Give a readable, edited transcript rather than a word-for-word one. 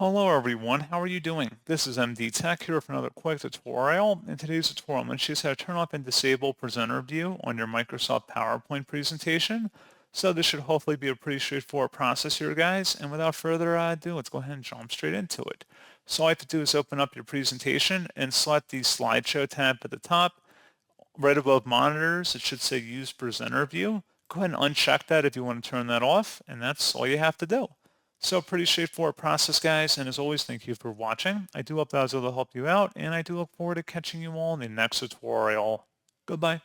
Hello everyone, how are you doing? This is MD Tech here for another quick tutorial. In today's tutorial, I'm going to show you how to turn off and disable presenter view on your Microsoft PowerPoint presentation. So this should hopefully be a pretty straightforward process here, guys. And without further ado, let's go ahead and jump straight into it. So all you have to do is open up your presentation and select the slideshow tab at the top. Right above monitors, it should say use presenter view. Go ahead and uncheck that if you want to turn that off, and that's all you have to do. So pretty straightforward process, guys, and as always, thank you for watching. I do hope that was able to help you out, and I do look forward to catching you all in the next tutorial. Goodbye.